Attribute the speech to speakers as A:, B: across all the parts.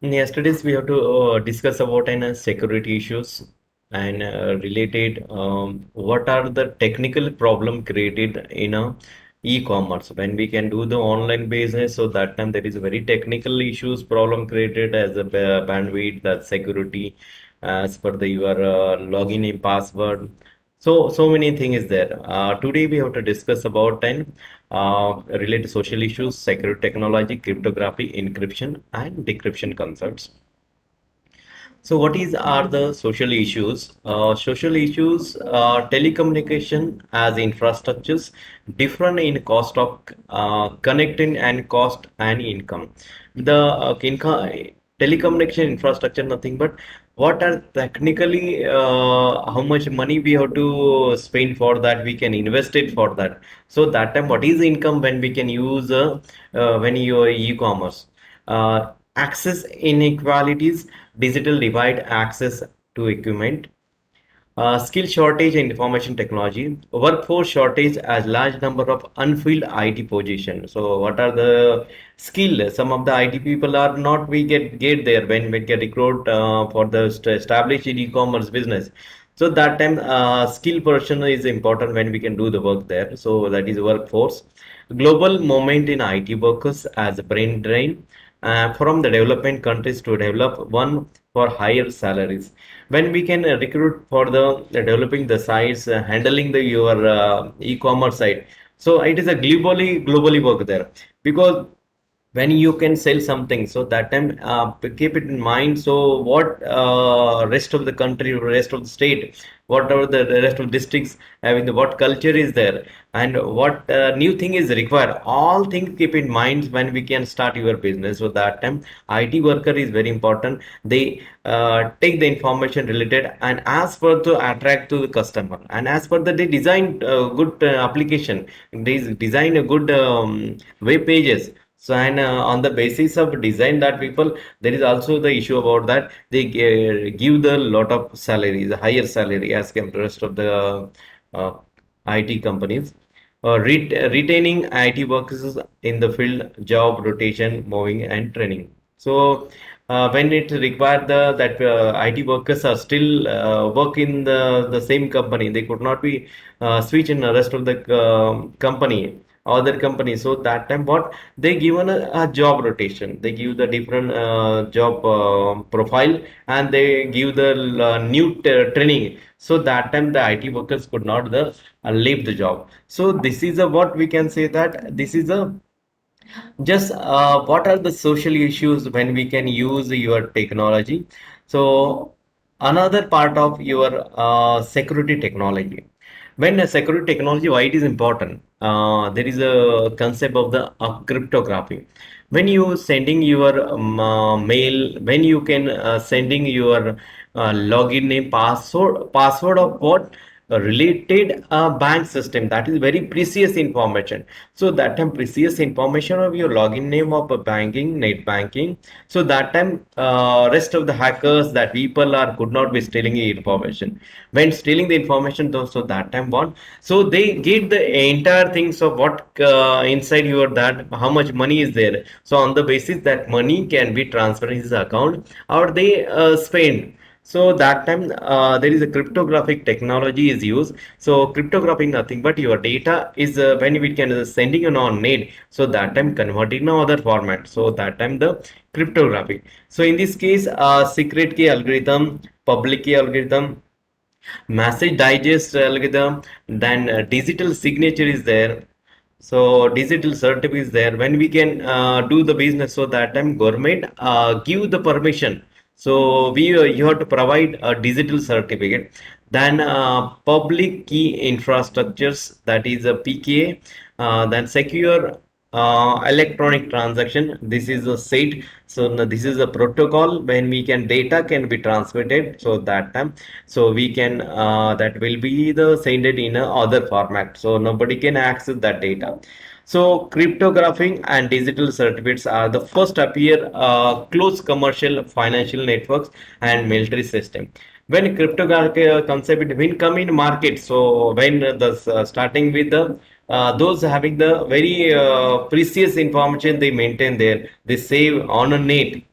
A: In yesterday's, we have to discuss about security issues and related what are the technical problem created in a e-commerce when we can do the online business. So that time there is very technical issues problem created as a bandwidth, that security, as per the your login and password. So many things is there. Today we have to discuss about related social issues, security technology, cryptography, encryption, and decryption concepts. So, what is are the social issues? Social issues, telecommunication as infrastructures, different in cost of connecting and cost and income. The telecommunication infrastructure, nothing but what are technically how much money we have to spend for that, we can invest it for that. So that time, what is the income when we can use when you are e-commerce? Access inequalities, digital divide, access to equipment, skill shortage in information technology, workforce shortage as large number of unfilled IT positions. So what are the skill? Some of the IT people are not, we get there when we get recruit for the established e-commerce business. So that time skill person is important when we can do the work there. So that is workforce. Global movement in IT workers as a brain drain from the development countries to develop one for higher salaries. When we can recruit for the developing the sites, handling the your e-commerce site. So it is a globally work there, because when you can sell something, so that time keep it in mind. So what rest of the country, rest of the state, whatever the rest of districts having the what culture is there, and what new thing is required, all things keep in mind when we can start your business. So that time IT worker is very important. They take the information related and as per to attract to the customer, and as per the they design good application, they design a good web pages. So and on the basis of design that people, there is also the issue about that they give the lot of salaries, higher salary as compared to rest of the uh, IT companies. Retaining IT workers in the field, job rotation, moving and training. So when it required the that IT workers are still work in the same company, they could not be switch in the rest of the company, other company. So that time what they given a job rotation, they give the different job profile, and they give the new training. So that time the IT workers could not the leave the job. So this is a what we can say that this is a just what are the social issues when we can use your technology. So another part of your security technology, when security technology, why it is important, there is a concept of the cryptography. When you sending your mail, when you can sending your login name, password of what related bank system, that is very precious information. So that time precious information of your login name of a banking, net banking. So that time rest of the hackers, that people are could not be stealing the information. When stealing the information though, so that time what, so they get the entire things of what inside your that how much money is there. So on the basis that money can be transferred in his account, or they spend. So that time there is a cryptographic technology is used. So cryptography nothing but your data is when we can sending it on net. So that time converting no other format. So that time the cryptography. So in this case, secret key algorithm, public key algorithm, message digest algorithm, then digital signature is there. So digital certificate is there when we can do the business. So that time government give the permission. So we you have to provide a digital certificate. Then public key infrastructures, that is a PKA. Then secure electronic transaction. This is a SAID. So this is a protocol when we can data can be transmitted. So that time, so we can that will be the send it in a other format. So nobody can access that data. So cryptography and digital certificates are the first appear close commercial financial networks and military system. When cryptography concept will come in market, so when the starting with the those having the very precious information they maintain there, they save on a net.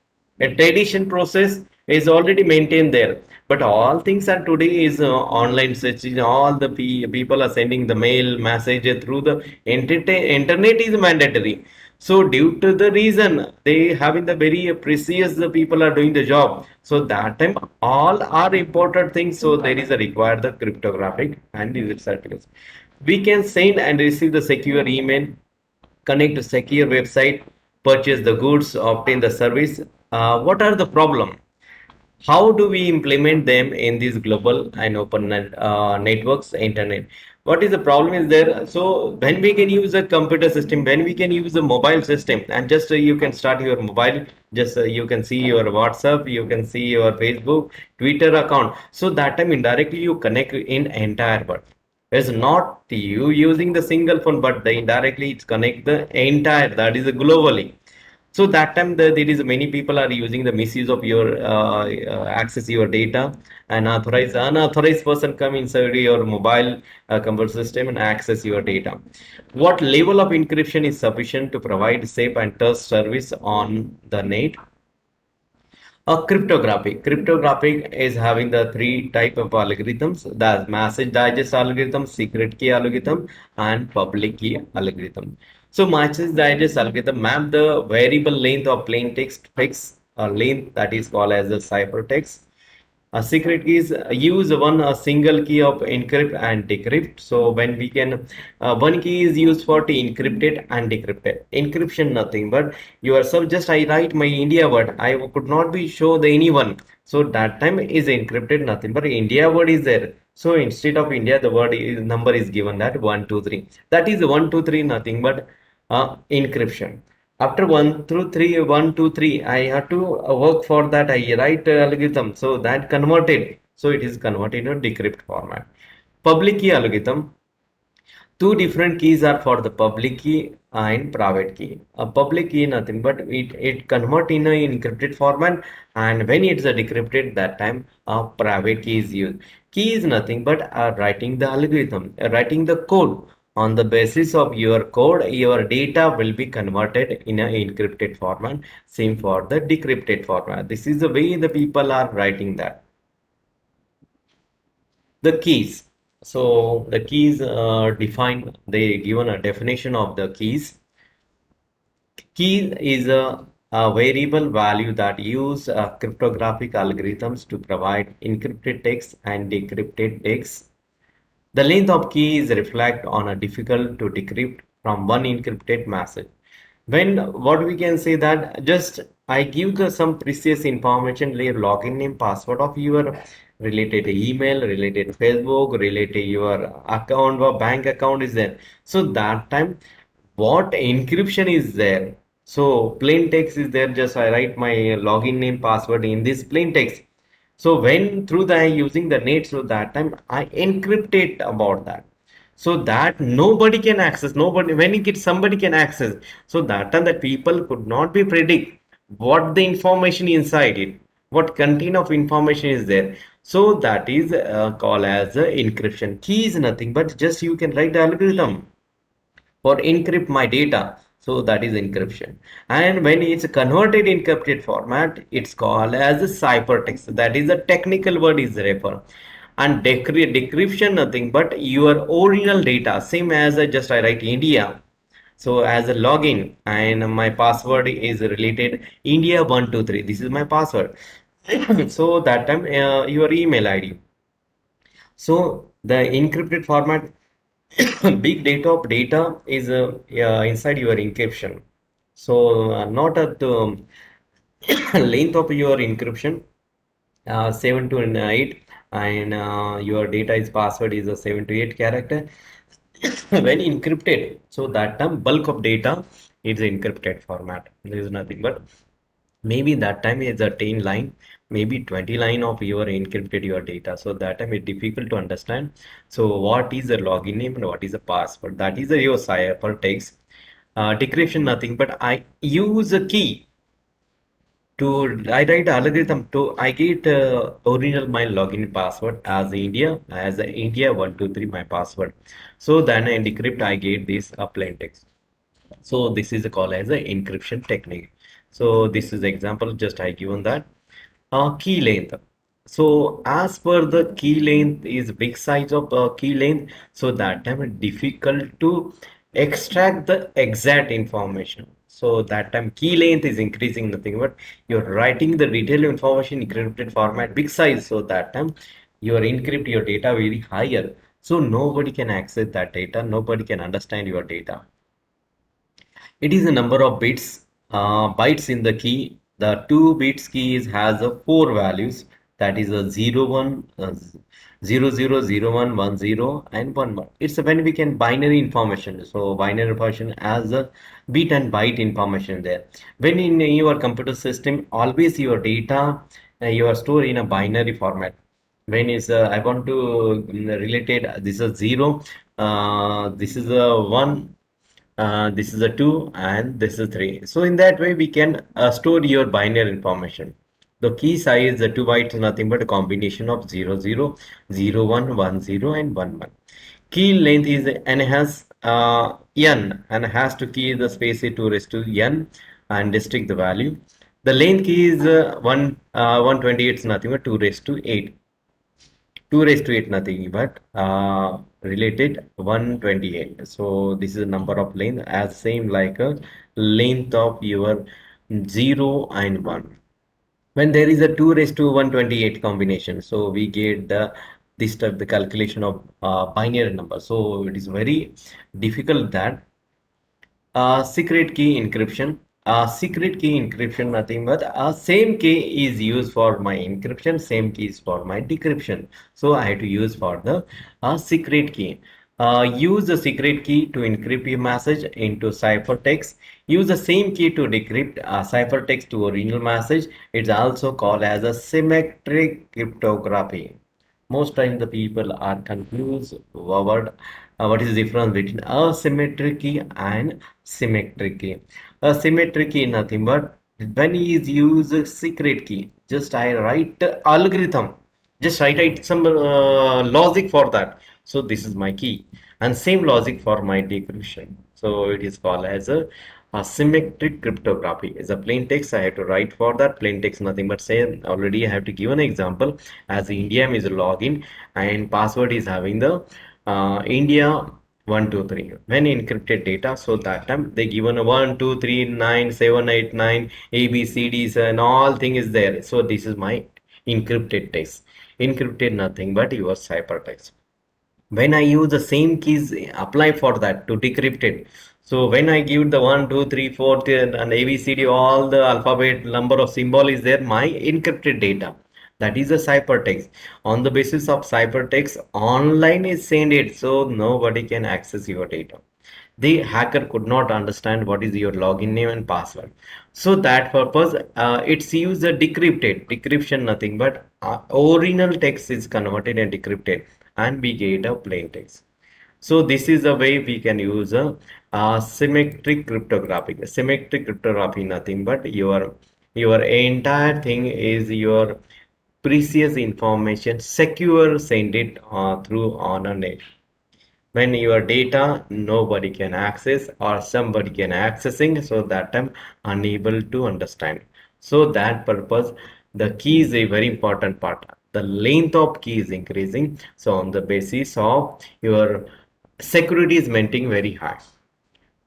A: A tradition process is already maintained there. But all things are today is online searching. All the people are sending the mail message through the internet is mandatory. So due to the reason they having the very precious the people are doing the job. So that time all are important things. So there is a required the cryptographic and digital certificates. We can send and receive the secure email, connect to secure website, purchase the goods, obtain the service. What are the problem? How do we implement them in these global and open networks, internet? What is the problem is there? So when we can use a computer system, when we can use a mobile system, and just you can start your mobile, just you can see your WhatsApp, you can see your Facebook, Twitter account. So that time indirectly you connect in entire world. It's not you using the single phone, but the indirectly it's connect the entire, that is globally. So that time there is many people are using the misuse of your access your data, and unauthorized person come inside your mobile computer system and access your data. What level of encryption is sufficient to provide safe and trust service on the net? Cryptography. Cryptography is having the three type of algorithms: the message digest algorithm, secret key algorithm, and public key algorithm. So message digest algorithm map the variable length of plain text fix a length that is called as the ciphertext. A secret key is use one a single key of encrypt and decrypt. So when we can, one key is used for to encrypt it and decrypt it. Encryption nothing but yourself. Just I write my India word. I could not be show the anyone. So that time is encrypted nothing but India word is there. So instead of India, the word is number is given that 123. That is 123 nothing but encryption. After 1 2 3, I have to work for that. I write algorithm. So that converted. So it is converted to decrypt format. Public key algorithm. Two different keys are for the public key and private key. A public key nothing but it convert in a encrypted format, and when it's a decrypted that time a private key is used. Key is nothing but writing the algorithm, writing the code. On the basis of your code, your data will be converted in an encrypted format. Same for the decrypted format. This is the way the people are writing that. The keys. So the keys define, they given a definition of the keys. Key is a variable value that use cryptographic algorithms to provide encrypted text and decrypted text. The length of key is reflect on a difficult to decrypt from one encrypted message. When what we can say that just I give the some precious information like login name, password of your related email, related Facebook, related your account or bank account is there. So that time what encryption is there? So plain text is there. Just I write my login name, password in this plain text. So when through the using the net, so that time I encrypt it about that, so that nobody can access. Nobody when it gets somebody can access. So that time that people could not be predict what the information inside it, what content of information is there. So that is called as encryption. Key is nothing but just you can write the algorithm for encrypt my data. So that is encryption. And when it's converted encrypted format, it's called as a ciphertext. That is a technical word is refer. And decryption nothing but your original data, same as just I write India. So as a login and my password is related India 123. This is my password. So that time your email ID. So the encrypted format big data of data is inside your encryption. So not at the length of your encryption, 7 to 8, and your data is password is a 7 to 8 character. When encrypted, so that time bulk of data is encrypted format. There is nothing but maybe that time is a 10 line, maybe 20 line of your encrypted your data. So that time it's difficult to understand. So what is a login name and what is a password? That is a your ciphertext. Decryption nothing but I use a key to I write algorithm to I get original my login password as India 123 my password. So then I decrypt I get this plain text. So this is called as a encryption technique. So this is the example just I given that. Key length. So as per the key length is big size of key length, so that time difficult to extract the exact information. So that time key length is increasing nothing but you're writing the detailed information encrypted format big size. So that time you are encrypt your data very higher. So nobody can access that data. Nobody can understand your data. It is a number of bytes in the key. The 2 bits keys has a 4 values, that is a 0, 1, 0, 0, 0, 1, 1, 0 and 1, 1. It's a when we can binary information. So binary information as a bit and byte information there. When in your computer system, always your data you are stored in a binary format. When is I want to relate it, this is 0, this is a 1, this is a 2 and this is 3. So in that way we can store your binary information. The key size, the 2 bytes is nothing but a combination of 0 0 0 1 1 0 and 1 1. Key length is n has n and has to key the space 2 raised to n and restrict the value. The length key is 128 is nothing but 2 raised to 8. 2 raised to 8 nothing but related 128. So this is a number of length as same like a length of your 0 and 1. When there is a 2 raised to 128 combination, so we get the this type the calculation of binary number. So it is very difficult that secret key encryption. Secret key encryption, nothing but same key is used for my encryption, same key is for my decryption. So I have to use for the secret key. Use the secret key to encrypt your message into ciphertext. Use the same key to decrypt ciphertext to original message. It's also called as a symmetric cryptography. Most times the people are confused about what is the difference between asymmetric key and symmetric key. Asymmetric key nothing but when you use a secret key, just I write algorithm, just write some logic for that. So this is my key and same logic for my decryption. So it is called as a asymmetric cryptography. Is a plain text I have to write for that. Plain text nothing but say already I have to give an example as India is a login and password is having the India 123 when encrypted data. So that time they given a 1 2 3 9 7 8 9 ABCDs and all thing is there. So this is my encrypted text. Encrypted nothing but your ciphertext. When I use the same keys apply for that to decrypt it. So when I give the 1, 2, 3, 4 and ABCD, all the alphabet number of symbol is there, my encrypted data. That is a ciphertext. On the basis of ciphertext, online is send it so nobody can access your data. The hacker could not understand what is your login name and password. So that purpose, it's used a decryption nothing but original text is converted and decrypted and we get a plain text. So this is a way we can use a symmetric cryptography. Symmetric cryptography nothing but your entire thing is your precious information secure send it through on a net. When your data nobody can access or somebody can accessing, so that I'm unable to understand. So that purpose the key is a very important part. The length of key is increasing, so on the basis of your security is maintaining very high.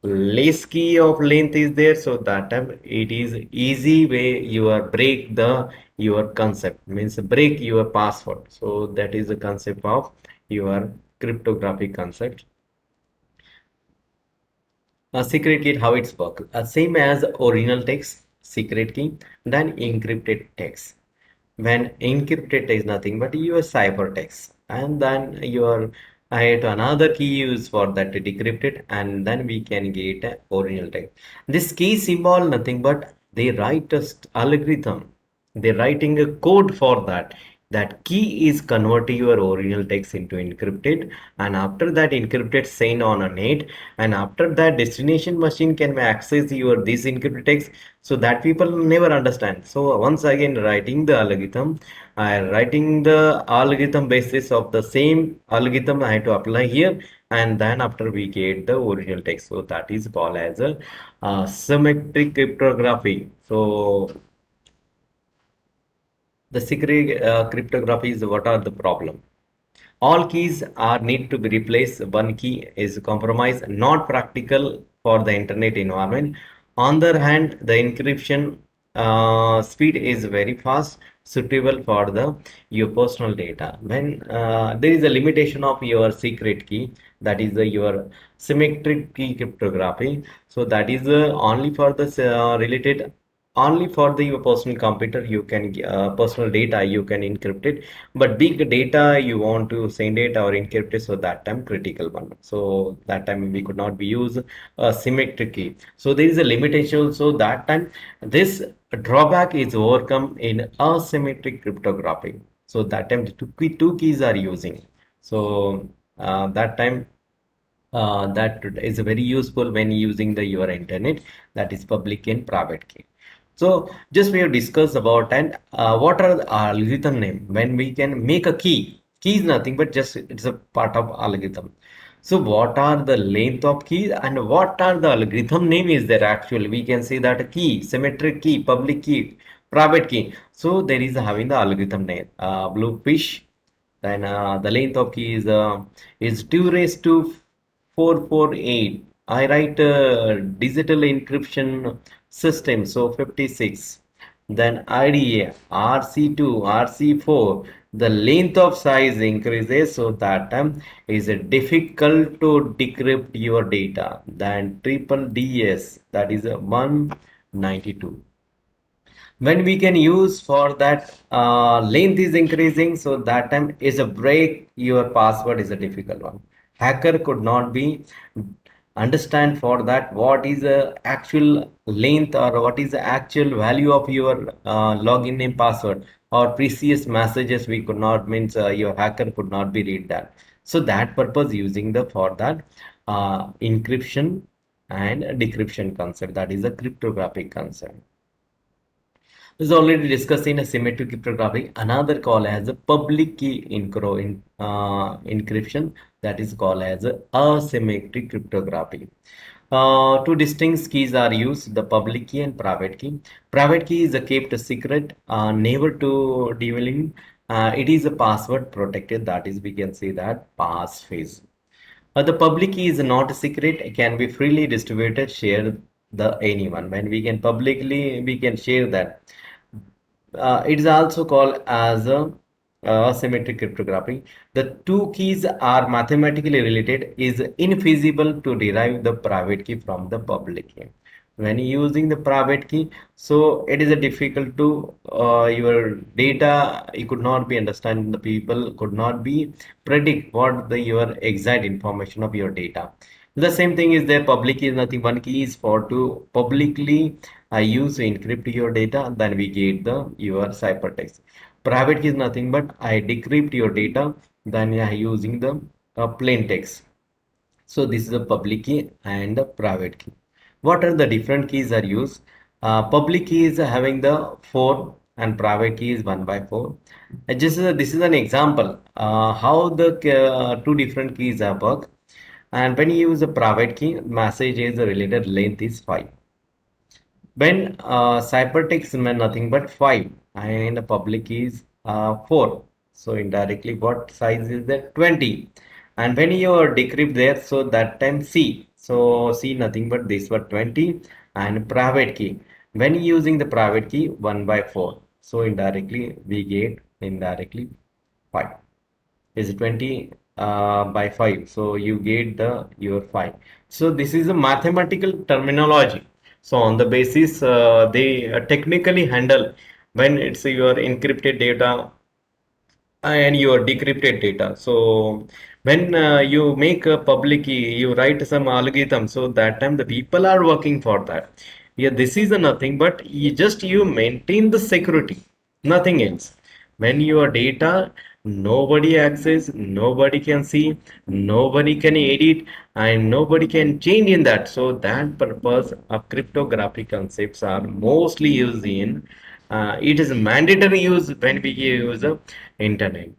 A: Less key of length is there, so that time it is easy way you are break the your concept means break your password. So that is the concept of your cryptographic concept. A secret key, how it's work? Same as original text, secret key, then encrypted text. When encrypted is nothing but your ciphertext, and then your I had another key used for that to decrypt it, and then we can get a original text. This key symbol nothing but they write a algorithm. They're writing a code for that. That key is converting your original text into encrypted, and after that encrypted sent on a net, and after that destination machine can access your this encrypted text, so that people never understand. So once again writing the algorithm, I writing the algorithm basis of the same algorithm I have to apply here, and then after we get the original text. So that is called as a symmetric cryptography. So the secret cryptography is what are the problem? All keys are need to be replaced. One key is compromised, not practical for the internet environment. On the other hand, the encryption speed is very fast, suitable for the your personal data. When there is a limitation of your secret key, that is your symmetric key cryptography. So that is only for the related only for the your personal computer you can personal data you can encrypt it, but big data you want to send it or encrypt it, so that time critical one, so that time we could not be use a symmetric key, so there is a limitation, so that time this drawback is overcome in asymmetric cryptography, so that time the two keys are using, so that time that is very useful when using the your internet, that is public and private key. So just we have discussed about and what are the algorithm name when we can make a key. Key is nothing but just it's a part of algorithm. So what are the length of keys and what are the algorithm name is there actually? We can say that a key, symmetric key, public key, private key. So there is having the algorithm name. Bluefish. Then the length of key is 2 raised to 448. I write digital encryption system, so 56. Then IDA, RC2, RC4. The length of size increases, so that is difficult to decrypt your data. Then triple DS, that is a 192 when we can use for that length is increasing, so that time is a break your password is a difficult one, hacker could not be understand for that what is the actual length or what is the actual value of your login name password or previous messages we could not means your hacker could not be read that, so that purpose using the for that encryption and decryption concept, that is a cryptographic concept. This is already discussed in a symmetric cryptography. Another call as a public key encryption, that is called as a asymmetric cryptography. Two distinct keys are used, the public key and private key. Private key is a kept secret, never to revealing. It is a password protected, that is we can say that passphrase. The public key is not a secret, it can be freely distributed, share the anyone. When we can publicly, we can share that. It is also called as a asymmetric cryptography. The two keys are mathematically related. Is infeasible to derive the private key from the public key. When using the private key, so it is a difficult to your data. You could not be understand. The people could not be predict what the your exact information of your data. The same thing is there. Public key is nothing. One key is for to publicly I use to encrypt your data, then we get the your ciphertext. Private key is nothing but I decrypt your data, then I using the plain text. So this is a public key and the private key. What are the different keys are used? Public key is having the 4 and private key is 1 by 4. This is an example how the two different keys are work. And when you use a private key, message is related length is 5. When ciphertext meant nothing but 5 and the public is 4. So indirectly what size is that? 20. And when you decrypt there, so that time C. So C nothing but this was 20 and private key. When using the private key 1 by 4. So indirectly we get indirectly 5 is 20 by 5, so you get the your 5. So this is a mathematical terminology, so on the basis they technically handle when it's your encrypted data and your decrypted data. So when you make a public key, you write some algorithm, so that time the people are working for that. Yeah, this is a nothing but you just you maintain the security, nothing else. When your data nobody access, nobody can see, nobody can edit, and nobody can change in that. So that purpose of cryptographic concepts are mostly used in, it is mandatory use when we use the internet.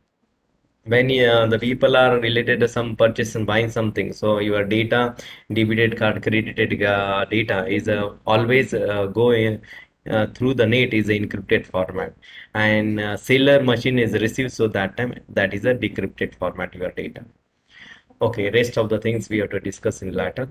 A: When the people are related to some purchase and buying something, so your data, debited card, credited data is always going through the net is encrypted format, and seller machine is received, so that time that is a decrypted format your data. Okay, rest of the things we have to discuss in later.